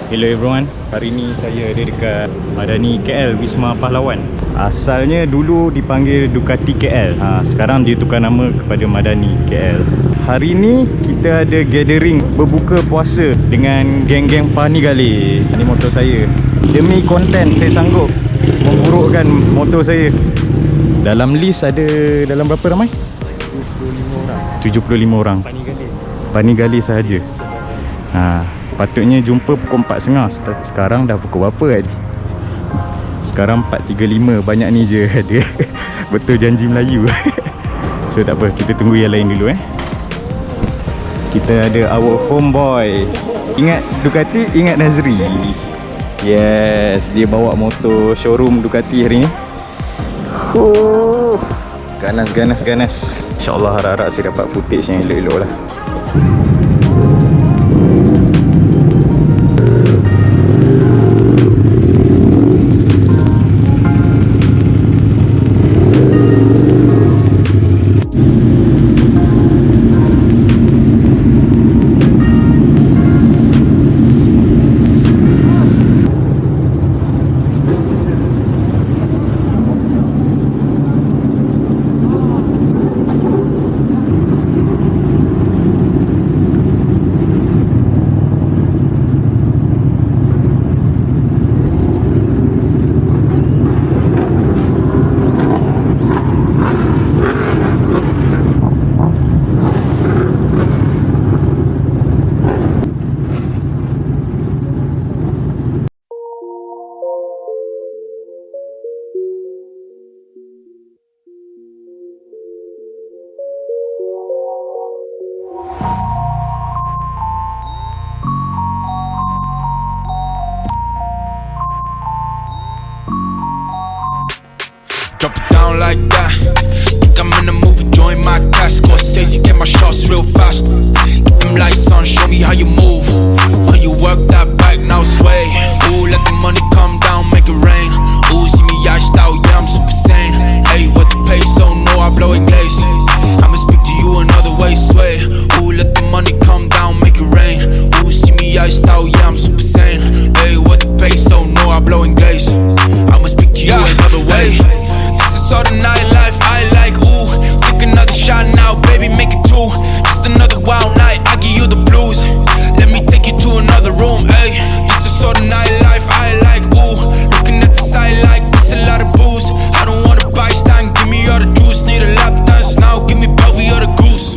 Hello everyone, hari ni saya ada dekat Madani KL, Wisma Pahlawan. Asalnya dulu dipanggil Ducati KL, sekarang dia tukar nama kepada Madani KL. Hari ni kita ada gathering berbuka puasa dengan geng-geng Panigale. Ini motor saya. Demi konten saya sanggup memburukkan motor saya. Dalam list ada dalam berapa ramai? 75 orang. Panigale sahaja. Patutnya jumpa pukul 4.30. Sekarang dah pukul berapa kan? Sekarang 4.35. Banyak ni je ada. Betul janji Melayu. So tak apa, kita tunggu yang lain dulu Kita ada our homeboy. Ingat Ducati, ingat Nazri. Yes, dia bawa motor showroom Ducati hari ni. Ganas. InsyaAllah harap-harap saya dapat footage yang elok-elok lah. Drop it down like that. Think I'm in a movie, join my cast. Scorsese, get my shots real fast. Keep them lights on, show me how you move. When you work that back, now sway. Ooh, let the money come down, make it rain. Ooh, see me iced out, yeah, I'm super sane. Hey, what the peso, no, I blow it glaze. I'ma speak to you another way, sway. Ooh, let the money come down, make it rain. Ooh, see me iced out, yeah, I'm super sane. Hey, what the peso, no, I blow it glaze. I'ma speak to you another way. So the nightlife I like, ooh. Take another shot now, baby, make it two. Just another wild night, I give you the blues. Let me take you to another room, ayy. This is sort of nightlife I like, ooh. Looking at the side like this, a lot of booze. I don't wanna buy stand, give me all the juice. Need a lap dance now, give me Belvy or the goose.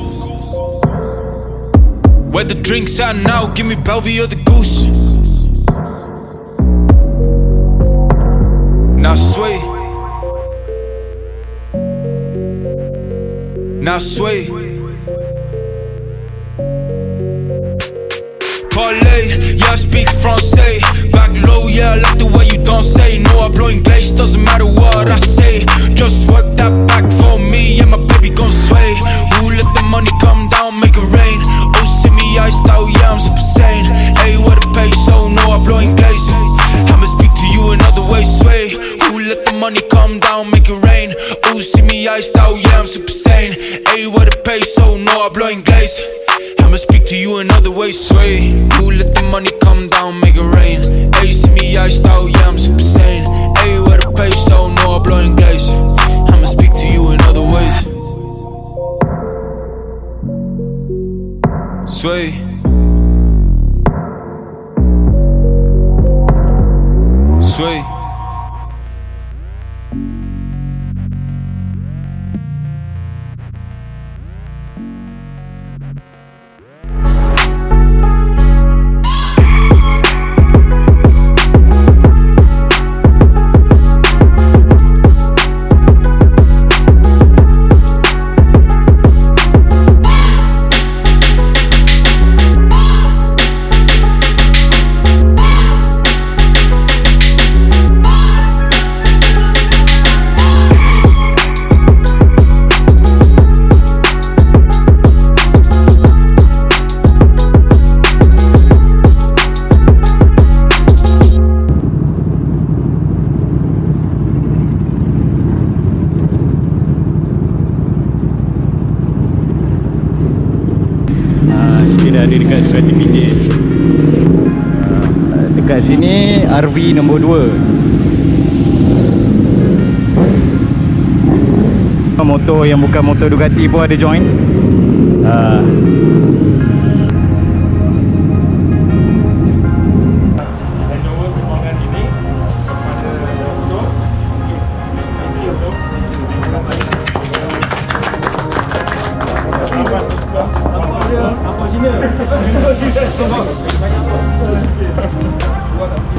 Where the drinks at now, give me Belvy or the goose. Now sway. Now sway. Parlay, yeah, I speak Francais. Back low, yeah, I like the way you don't say. No, I'm blowing glaze, doesn't matter what I say. Just work that back for me, and my baby gon' sway. Ooh, let the money come down, make it rain. Oh, see me iced out, yeah, I'm super sane. Hey, what a peso, no, I'm blowing glaze. I'ma speak to you another way, sway. Ooh, let the money come down, make it rain. Ooh, see me iced out, yeah, I'm super sane. Hey, what a peso, no, I'm blowing glaze. I'ma speak to you another way, sway. Ooh, let the money come down, make it rain. Hey, see me iced out, yeah, I'm super sane. Hey, what a peso, no, I'm blowing glaze. I'ma speak to you in other ways. Sway. Sway. Dia dah ada dekat Ducati PJ. Kat sini RV nombor 2. Motor yang bukan motor Ducati pun ada join.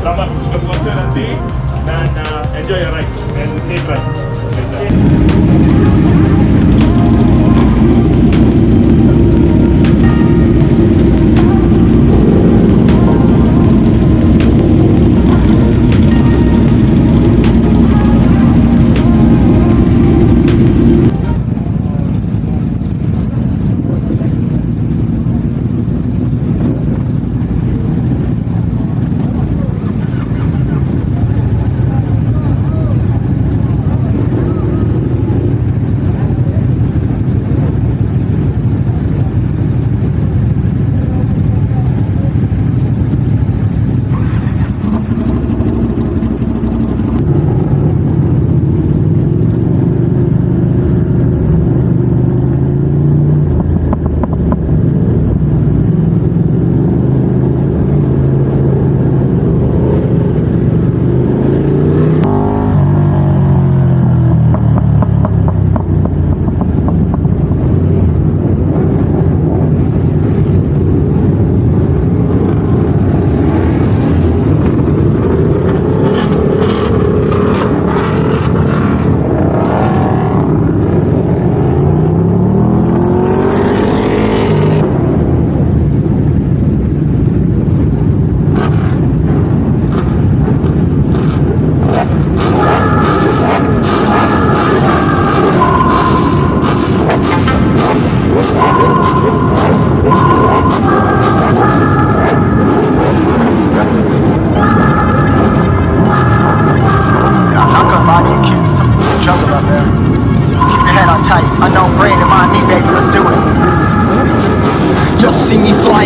Selamat berbuka puasa nanti dan enjoy your ride and safe ride.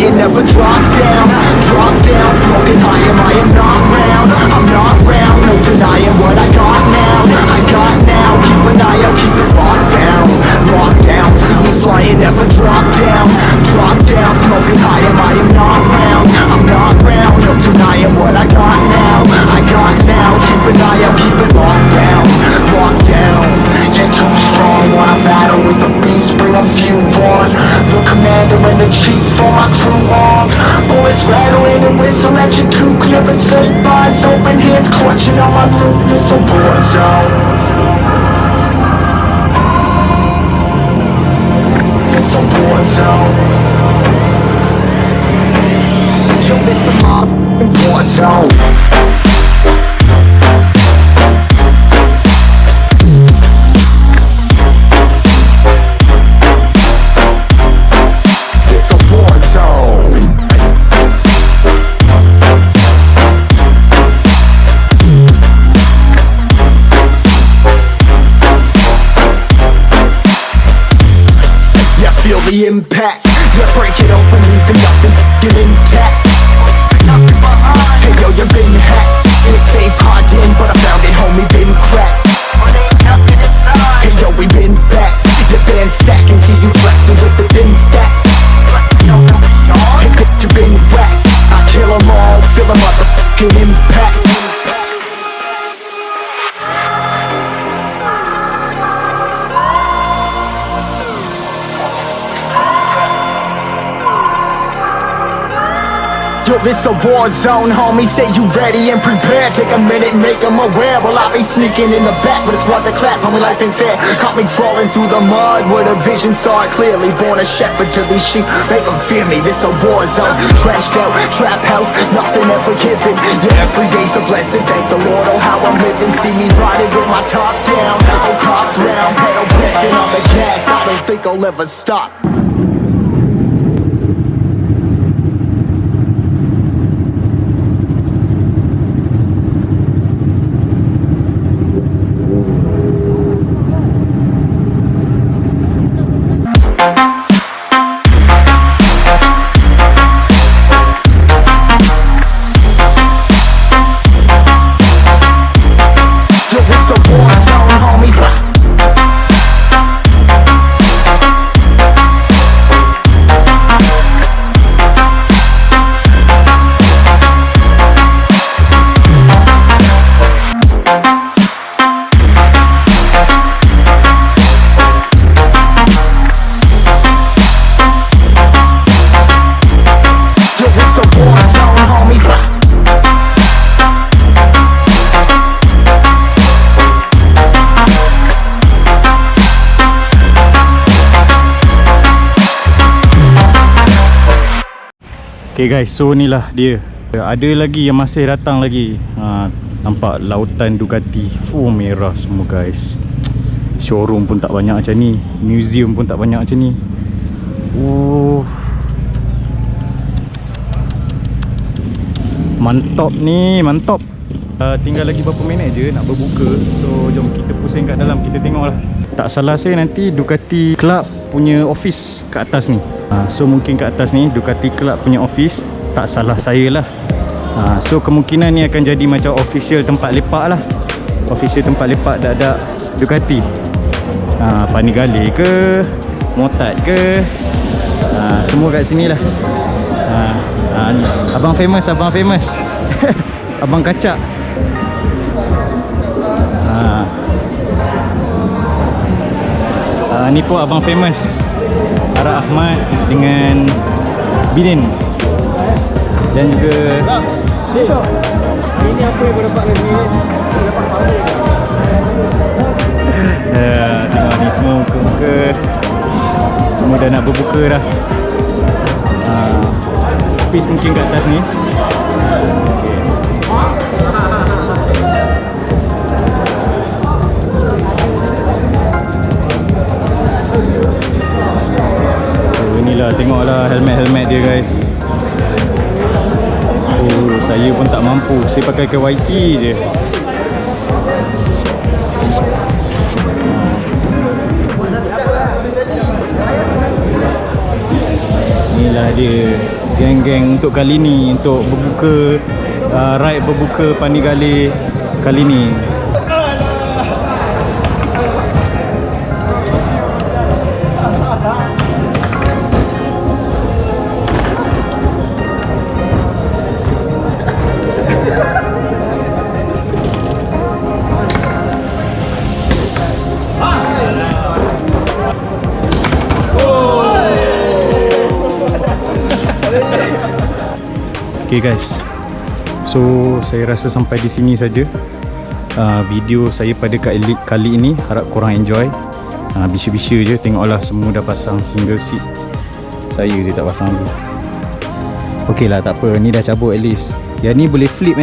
Never drop down, smoking high, I am not round, I'm not round, no denying what I got now, keep an eye out, keep it locked down, see me flying, never drop down, smoking high, I am not round, I'm not round, no denying what I got now, keep an eye out, keep it locked down, get too strong when I battle with the beast, bring a few on, the commander and the chief for my crew on, bullets rattling and whistle at your toque, never sleep, eyes open, hands clutching on my loot, this a war zone. It's a war zone. Yo, this a motherfucking war zone. The impact, yeah, break it open, leaving nothing f***ing intact. Hey yo, you been hacked, it's safe, hard in, but I found it, homie, been cracked. Hey yo, we been back, your band stacking, see you flexing with the thin stack. Hey bitch, you been whacked, I kill them all, feel a motherfucking impact. Yo, this a war zone, homie, say you ready and prepared. Take a minute, make them aware. Well, I be sneaking in the back, but it's what the clap, homie, life ain't fair. Caught me crawling through the mud, where the vision saw it clearly. Born a shepherd to these sheep, make them fear me. This a war zone, trashed out, trap house, nothing ever given. Yeah, every day's a blessing, thank the Lord, oh how I'm living. See me riding with my top down, oh cops round, pedal pressing on the gas. I don't think I'll ever stop. Okay guys, so inilah dia. Ada lagi yang masih datang lagi. Nampak lautan Ducati. Merah semua guys. Showroom pun tak banyak macam ni. Museum pun tak banyak macam ni. Mantap ni, mantap. Tinggal lagi berapa minit je nak berbuka. So jom kita pusing kat dalam, kita tengok lah. Tak salah saya nanti Ducati Club punya office kat atas ni. So mungkin kat atas ni Ducati Club punya office. Tak salah saya lah. So kemungkinan ni akan jadi macam official tempat lepak lah. Official tempat lepak dak-dak Ducati. Panigale ke, Motard ke, semua kat sini lah. Abang famous, abang famous. Abang kacak. Ni pun abang famous, Ara Ahmad dengan Binin. Dan juga hari ni apa yang boleh dapat lagi? Dapat power. Tengok ni semua muka-muka. Semua dah nak berbuka dah. Office mungkin kat atas ni. So inilah, tengoklah helmet-helmet dia guys. Saya pun tak mampu. Saya pakai ke YT je. Inilah dia geng-geng untuk kali ni, untuk berbuka, ride berbuka Panigale kali ni. Okay guys, so saya rasa sampai di sini saja video saya pada kali ini. Harap korang enjoy. Bisu-bisu je, tengoklah semua dah pasang single seat. Saya je tak pasang lagi. Ok lah, tak apa, ni dah cabut at least. Yang ni boleh flip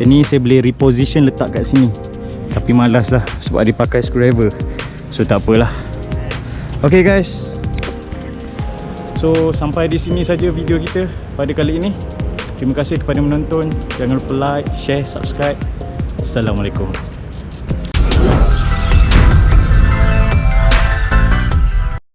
Yang ni saya boleh reposition letak kat sini. Tapi malas lah sebab dia pakai screwdriver. So tak apalah. Ok guys, so sampai di sini saja video kita pada kali ini. Terima kasih kepada menonton. Jangan lupa like, share, subscribe. Assalamualaikum.